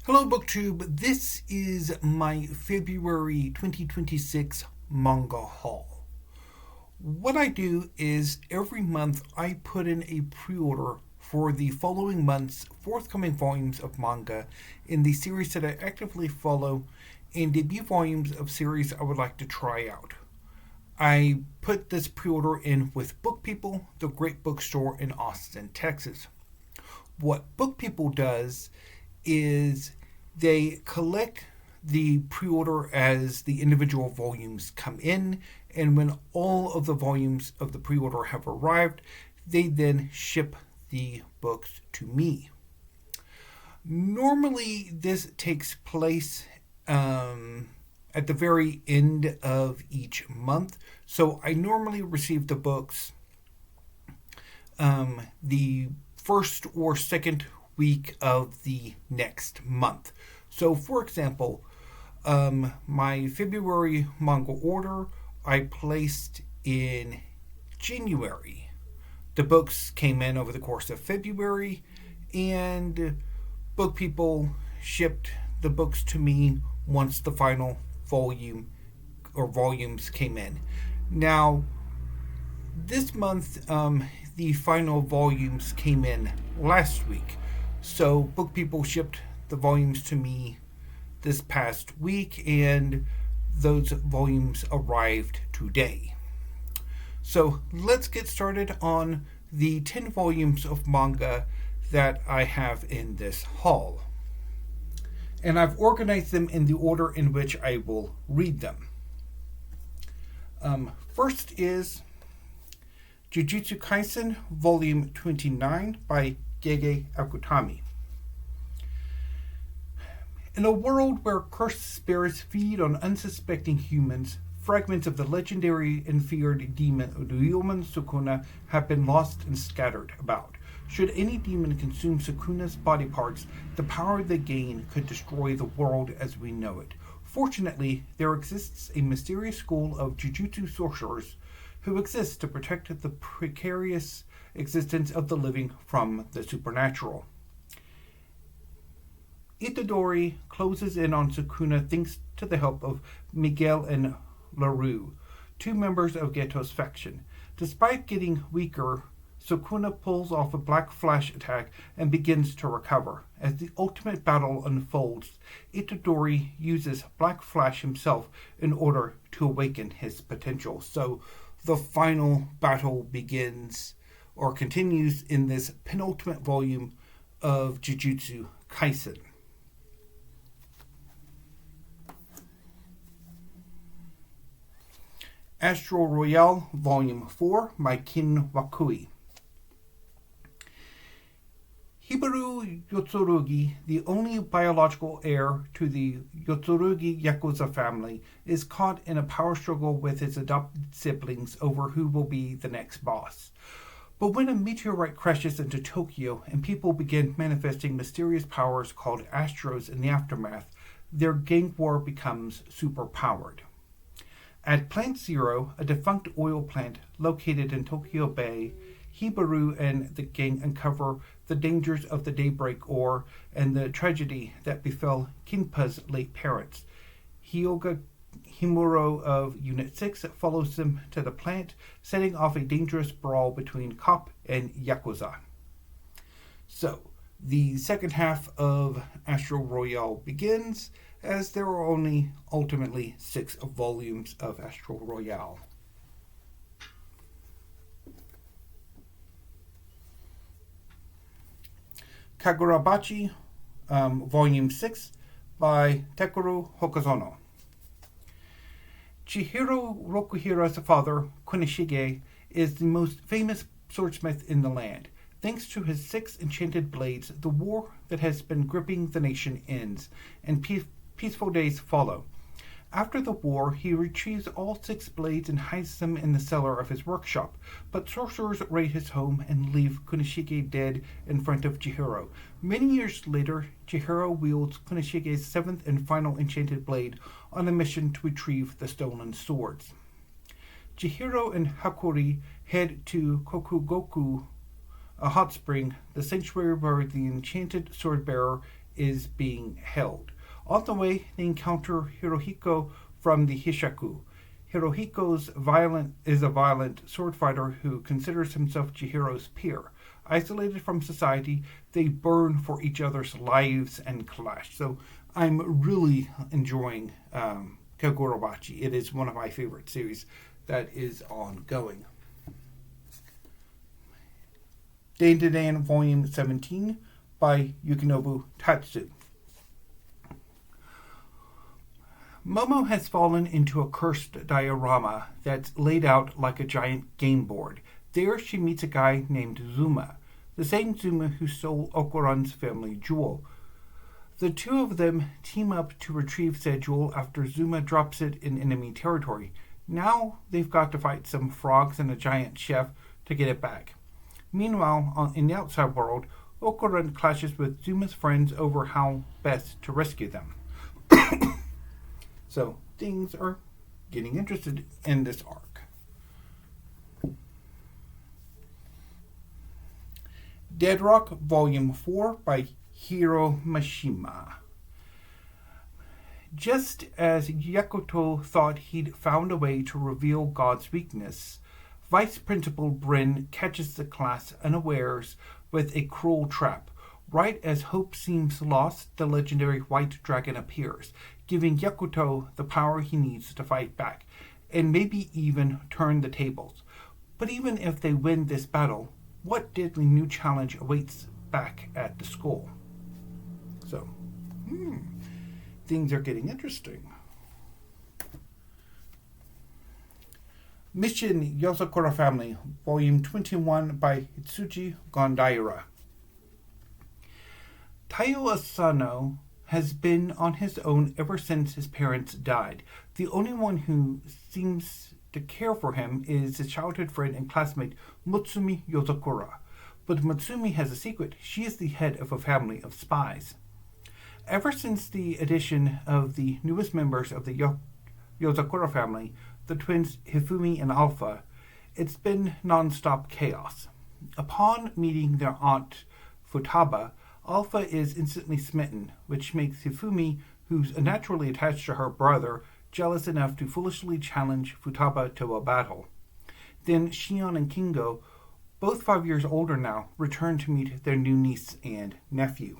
Hello, BookTube. This is my February 2026 manga haul. What I do is every month I put in a pre-order for the following month's forthcoming volumes of manga in the series that I actively follow and debut volumes of series I would like to try out. I put this pre-order in with Book People, the great bookstore in Austin, Texas. What Book People does is they collect the pre-order as the individual volumes come in, and when all of the volumes of the pre-order have arrived, they then ship the books to me. Normally, this takes place at the very end of each month, so I normally receive the books the first or second week of the next month. So, for example, my February manga order I placed in January. The books came in over the course of February, and Book People shipped the books to me once the final volume or volumes came in. Now, this month, the final volumes came in last week. So Book People shipped the volumes to me this past week, and those volumes arrived today. So let's get started on the 10 volumes of manga that I have in this haul. And I've organized them in the order in which I will read them. First is Jujutsu Kaisen, Volume 29 by Gege Akutami. In a world where cursed spirits feed on unsuspecting humans, fragments of the legendary and feared demon Ryuman Sukuna have been lost and scattered about. Should any demon consume Sukuna's body parts, the power they gain could destroy the world as we know it. Fortunately, there exists a mysterious school of Jujutsu sorcerers who exist to protect the precarious existence of the living from the supernatural. Itadori closes in on Sukuna thanks to the help of Miguel and LaRue, two members of Geto's faction. Despite getting weaker, Sukuna pulls off a black flash attack and begins to recover. As the ultimate battle unfolds, Itadori uses Black Flash himself in order to awaken his potential. So the final battle begins or continues in this penultimate volume of Jujutsu Kaisen. Astro Royale, Volume 4 by Kin Wakui. Hiburu Yotsurugi, the only biological heir to the Yotsurugi Yakuza family, is caught in a power struggle with his adopted siblings over who will be the next boss. But when a meteorite crashes into Tokyo and people begin manifesting mysterious powers called Astros in the aftermath, their gang war becomes superpowered. At Plant Zero, a defunct oil plant located in Tokyo Bay, Hiburu and the gang uncover the dangers of the daybreak ore and the tragedy that befell Kinpa's late parents. Hyoga Himuro of Unit 6 follows them to the plant, setting off a dangerous brawl between cop and Yakuza. So, the second half of Astro Royale begins, as there are only ultimately 6 volumes of Astro Royale. Kagurabachi, Volume 6 by Takeru Hokazono. Chihiro Rokuhira's father, Kunishige, is the most famous swordsmith in the land. Thanks to his 6 enchanted blades, the war that has been gripping the nation ends, and peaceful days follow. After the war, he retrieves all 6 blades and hides them in the cellar of his workshop, but sorcerers raid his home and leave Kunishige dead in front of Chihiro. Many years later, Chihiro wields Kunishige's 7th and final enchanted blade on a mission to retrieve the stolen swords. Chihiro and Hakori head to Kokugoku, a hot spring, the sanctuary where the enchanted sword bearer is being held. On the way, they encounter Hirohiko from the Hishaku. Hirohiko is a violent sword fighter who considers himself Chihiro's peer. Isolated from society, they burn for each other's lives and clash. So I'm really enjoying Kagurabachi. It is one of my favorite series that is ongoing. DanDaDan Volume 17 by Yukinobu Tatsu. Momo has fallen into a cursed diorama that's laid out like a giant game board. There she meets a guy named Zuma, the same Zuma who stole Okuran's family jewel. The two of them team up to retrieve said jewel after Zuma drops it in enemy territory. Now they've got to fight some frogs and a giant chef to get it back. Meanwhile, in the outside world, Okuran clashes with Zuma's friends over how best to rescue them. So things are getting interested in this arc. Dead Rock Volume 4 by Hiro Mashima. Just as Yakuto thought he'd found a way to reveal God's weakness, Vice Principal Bryn catches the class unawares with a cruel trap. Right as hope seems lost, the legendary White Dragon appears, giving Yakuto the power he needs to fight back, and maybe even turn the tables. But even if they win this battle, what deadly new challenge awaits back at the school? So, things are getting interesting. Mission Yozakura Family, Volume 21 by Hitsuji Gondaira. Taiyo Asano has been on his own ever since his parents died. The only one who seems to care for him is his childhood friend and classmate Mutsumi Yozakura. But Mutsumi has a secret. She is the head of a family of spies. Ever since the addition of the newest members of the Yozakura family, the twins Hifumi and Alpha, it's been non-stop chaos. Upon meeting their aunt Futaba, Alpha is instantly smitten, which makes Hifumi, who's naturally attached to her brother, jealous enough to foolishly challenge Futaba to a battle. Then Shion and Kingo, both 5 years older now, return to meet their new niece and nephew.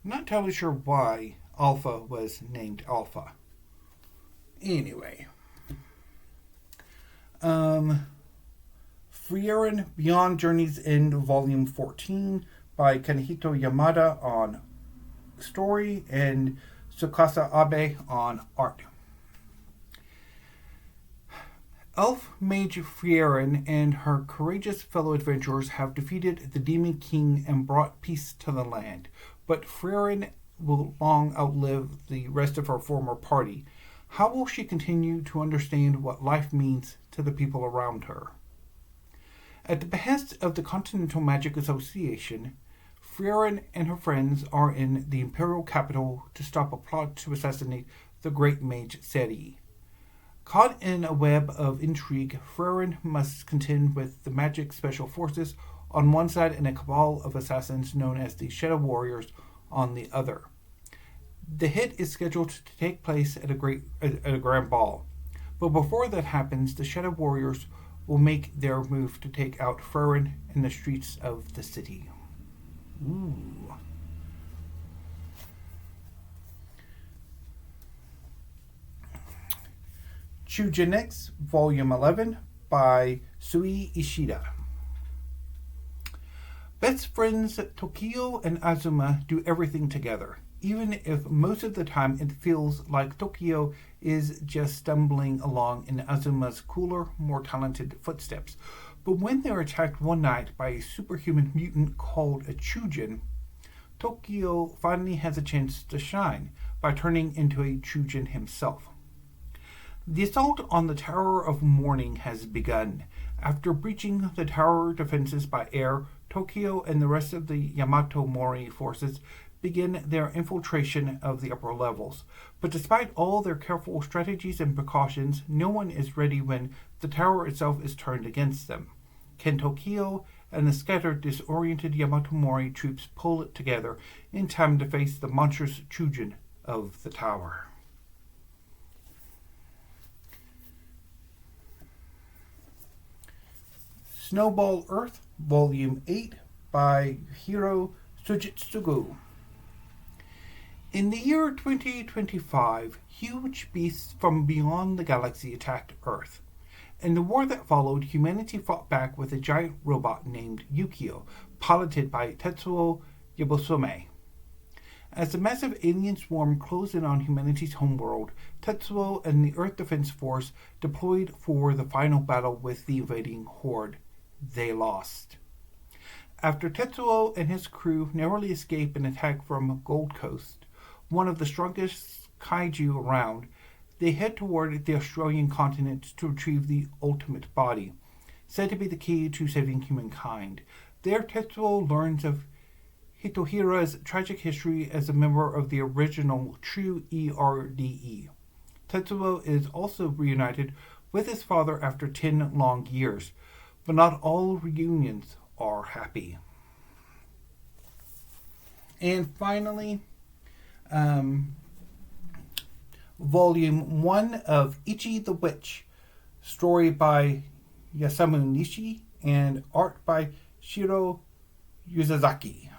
I'm not entirely sure why Alpha was named Alpha. Anyway. Frieren Beyond Journey's End Volume 14 by Kanehito Yamada on story and Tsukasa Abe on art. Elf Mage Frieren and her courageous fellow adventurers have defeated the Demon King and brought peace to the land, but Frieren will long outlive the rest of her former party. How will she continue to understand what life means to the people around her? At the behest of the Continental Magic Association, Frieren and her friends are in the imperial capital to stop a plot to assassinate the great mage Seri. Caught in a web of intrigue, Frieren must contend with the magic special forces on one side and a cabal of assassins known as the Shadow Warriors on the other. The hit is scheduled to take place at a grand ball, but before that happens, the Shadow Warriors will make their move to take out Frieren in the streets of the city. Ooh. Choujin X, Volume 11 by Sui Ishida. Best friends Tokio and Azuma do everything together, even if most of the time it feels like Tokio is just stumbling along in Azuma's cooler, more talented footsteps. But when they're attacked one night by a superhuman mutant called a Choujin, Tokio finally has a chance to shine by turning into a Choujin himself. The assault on the Tower of Mourning has begun. After breaching the tower defenses by air, Tokio and the rest of the Yamato Mori forces begin their infiltration of the upper levels. But despite all their careful strategies and precautions, no one is ready when the tower itself is turned against them. Can Tokio and the scattered, disoriented Yamato Mori troops pull it together in time to face the monstrous Choujin of the tower. Snowball Earth, Volume 8 by Hiro Tsujitsugu. In the year 2025, huge beasts from beyond the galaxy attacked Earth. In the war that followed, humanity fought back with a giant robot named Yukio, piloted by Tatsu Yabosome. As the massive alien swarm closed in on humanity's homeworld, Tatsuo and the Earth Defense Force deployed for the final battle with the invading horde. They lost. After Tetsuo and his crew narrowly escape an attack from Gold Coast, one of the strongest kaiju around, they head toward the Australian continent to retrieve the ultimate body, said to be the key to saving humankind. There, Tetsuo learns of Hitohira's tragic history as a member of the original True ERDE. Tetsuo is also reunited with his father after 10 long years, but not all reunions are happy. And finally, Volume 1 of Ichi the Witch, story by Osamu Nishi and art by Shiro Usazaki.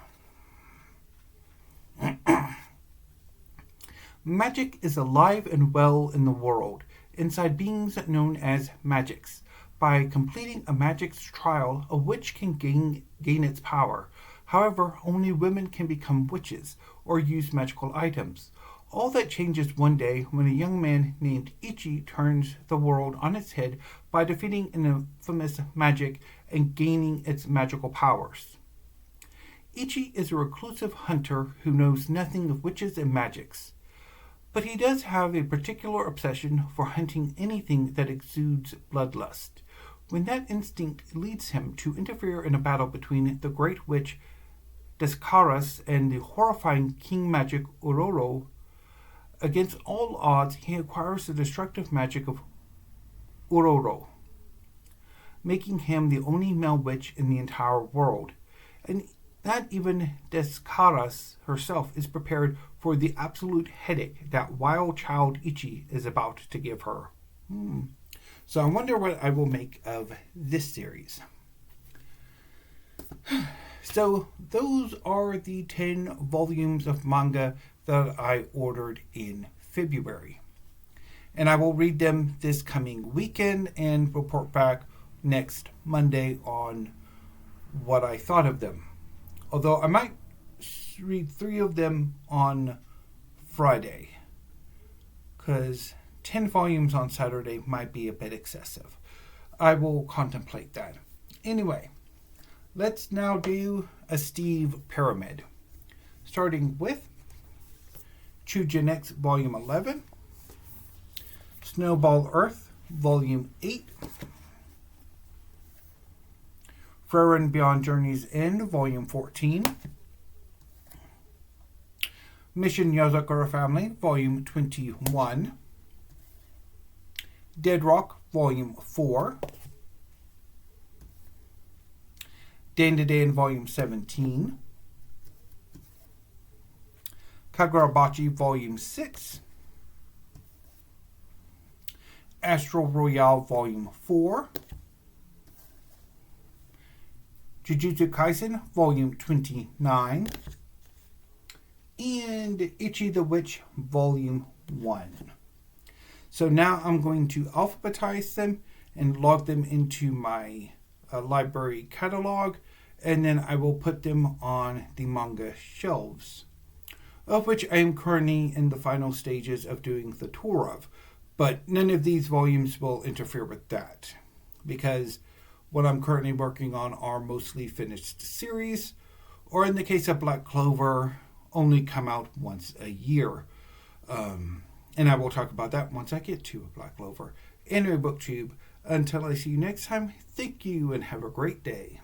Magic is alive and well in the world, inside beings known as magics. By completing a magic's trial, a witch can gain its power. However, only women can become witches or use magical items. All that changes one day when a young man named Ichi turns the world on its head by defeating an infamous magic and gaining its magical powers. Ichi is a reclusive hunter who knows nothing of witches and magics, but he does have a particular obsession for hunting anything that exudes bloodlust. When that instinct leads him to interfere in a battle between the great witch Descaras and the horrifying king magic Ororo, against all odds he acquires the destructive magic of Ororo, making him the only male witch in the entire world. And not even Descaras herself is prepared for the absolute headache that wild child Ichi is about to give her. So I wonder what I will make of this series. So those are the 10 volumes of manga that I ordered in February. And I will read them this coming weekend and report back next Monday on what I thought of them. Although I might read 3 of them on Friday, because 10 volumes on Saturday might be a bit excessive. I will contemplate that. Anyway, let's now do a Steve pyramid. Starting with Choujin X Volume 11, Snowball Earth Volume 8, Frieren Beyond Journey's End Volume 14, Mission Yozakura Family Volume 21, Dead Rock Volume 4, DanDaDan Volume 17, Kagurabachi Volume 6, Astro Royale Volume 4, Jujutsu Kaisen Volume 29, and Ichi the Witch Volume 1. So now I'm going to alphabetize them and log them into my library catalog, and then I will put them on the manga shelves, of which I am currently in the final stages of doing the tour of. But none of these volumes will interfere with that, because what I'm currently working on are mostly finished series, or in the case of Black Clover, only come out once a year. And I will talk about that once I get to Black Clover. Anyway, BookTube, until I see you next time, thank you and have a great day.